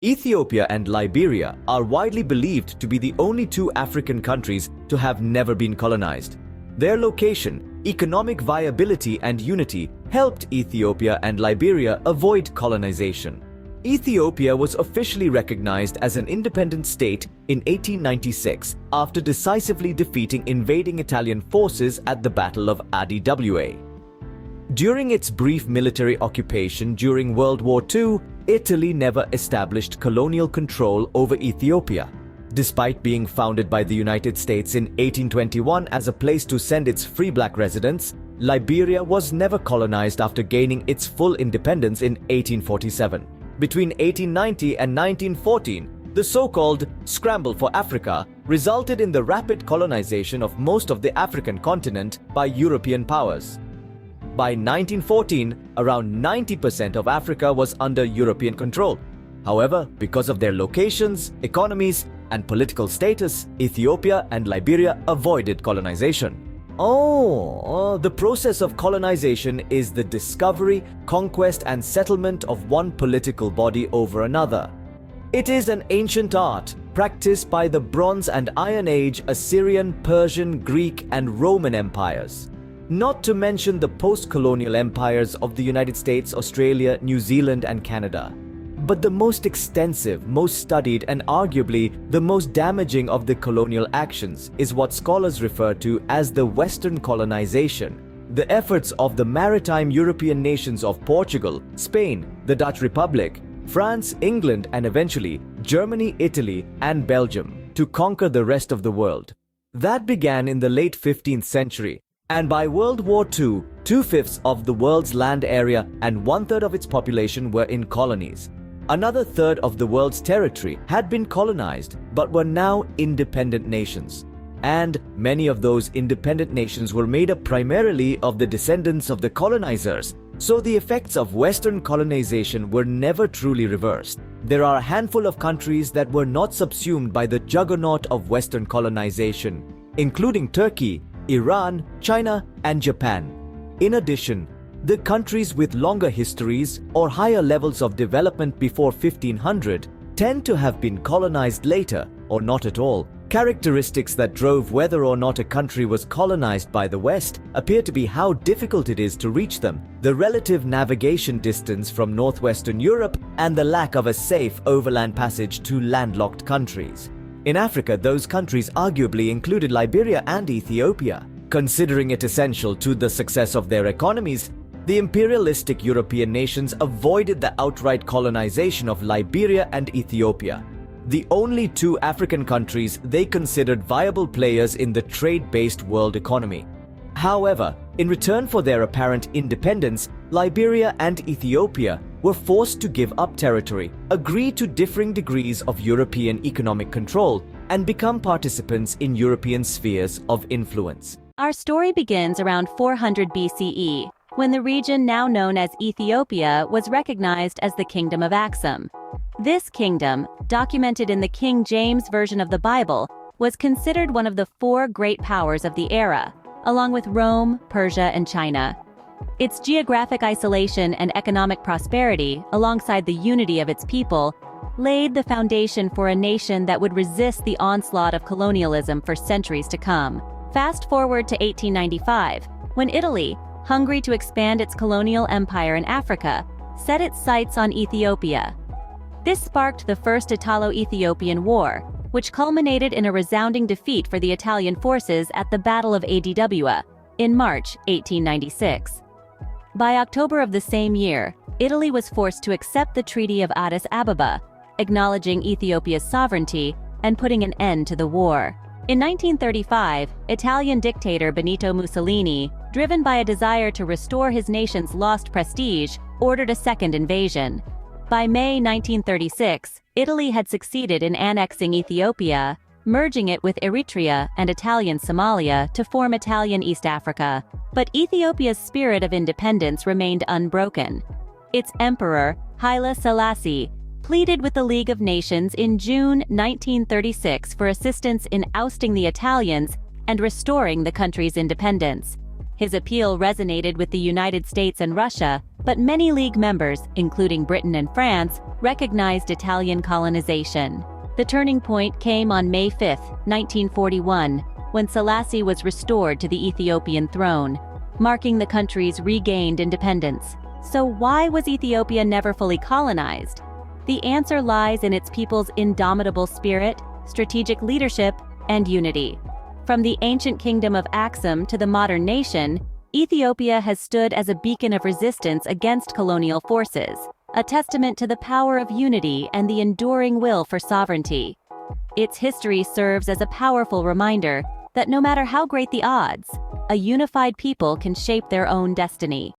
Ethiopia and Liberia are widely believed to be the only two African countries to have never been colonized. Their location, economic viability, and unity helped Ethiopia and Liberia avoid colonization. Ethiopia was officially recognized as an independent state in 1896 after decisively defeating invading Italian forces at the Battle of Adwa. During its brief military occupation during World War II, Italy never established colonial control over Ethiopia. Despite being founded by the United States in 1821 as a place to send its free black residents, Liberia was never colonized after gaining its full independence in 1847. Between 1890 and 1914, the so-called Scramble for Africa resulted in the rapid colonization of most of the African continent by European powers. By 1914, around 90% of Africa was under European control. However, because of their locations, economies, and political status, Ethiopia and Liberia avoided colonization. The process of colonization is the discovery, conquest, and settlement of one political body over another. It is an ancient art practiced by the Bronze and Iron Age Assyrian, Persian, Greek, and Roman empires. Not to mention the post-colonial empires of the United States, Australia, New Zealand, and Canada. But the most extensive, most studied, and arguably the most damaging of the colonial actions is what scholars refer to as the Western colonization. The efforts of the maritime European nations of Portugal, Spain, the Dutch Republic, France, England, and eventually Germany, Italy, and Belgium to conquer the rest of the world. That began in the late 15th century. And by World War II, 2/5 of the world's land area and 1/3 of its population were in colonies. Another third of the world's territory had been colonized, but were now independent nations. And many of those independent nations were made up primarily of the descendants of the colonizers, so the effects of Western colonization were never truly reversed. There are a handful of countries that were not subsumed by the juggernaut of Western colonization, including Turkey, Iran, China, and Japan. In addition, the countries with longer histories or higher levels of development before 1500 tend to have been colonized later or not at all. Characteristics that drove whether or not a country was colonized by the West appear to be how difficult it is to reach them, the relative navigation distance from northwestern Europe, and the lack of a safe overland passage to landlocked countries. In Africa, those countries arguably included Liberia and Ethiopia. Considering it essential to the success of their economies, the imperialistic European nations avoided the outright colonization of Liberia and Ethiopia, the only two African countries they considered viable players in the trade-based world economy. However, in return for their apparent independence, Liberia and Ethiopia were forced to give up territory, agree to differing degrees of European economic control, and become participants in European spheres of influence. Our story begins around 400 BCE, when the region now known as Ethiopia was recognized as the Kingdom of Axum. This kingdom, documented in the King James Version of the Bible, was considered one of the four great powers of the era, along with Rome, Persia, and China. Its geographic isolation and economic prosperity, alongside the unity of its people, laid the foundation for a nation that would resist the onslaught of colonialism for centuries to come. Fast forward to 1895, when Italy, hungry to expand its colonial empire in Africa, set its sights on Ethiopia. This sparked the First Italo-Ethiopian War, which culminated in a resounding defeat for the Italian forces at the Battle of Adwa in March 1896. By October of the same year, Italy was forced to accept the Treaty of Addis Ababa, acknowledging Ethiopia's sovereignty and putting an end to the war. In 1935, Italian dictator Benito Mussolini, driven by a desire to restore his nation's lost prestige, ordered a second invasion. By May 1936, Italy had succeeded in annexing Ethiopia, merging it with Eritrea and Italian Somalia to form Italian East Africa. But Ethiopia's spirit of independence remained unbroken. Its emperor, Haile Selassie, pleaded with the League of Nations in June 1936 for assistance in ousting the Italians and restoring the country's independence. His appeal resonated with the United States and Russia, but many League members, including Britain and France, recognized Italian colonization. The turning point came on May 5, 1941, when Selassie was restored to the Ethiopian throne, marking the country's regained independence. So why was Ethiopia never fully colonized? The answer lies in its people's indomitable spirit, strategic leadership, and unity. From the ancient kingdom of Axum to the modern nation, Ethiopia has stood as a beacon of resistance against colonial forces, a testament to the power of unity and the enduring will for sovereignty. Its history serves as a powerful reminder that no matter how great the odds, a unified people can shape their own destiny.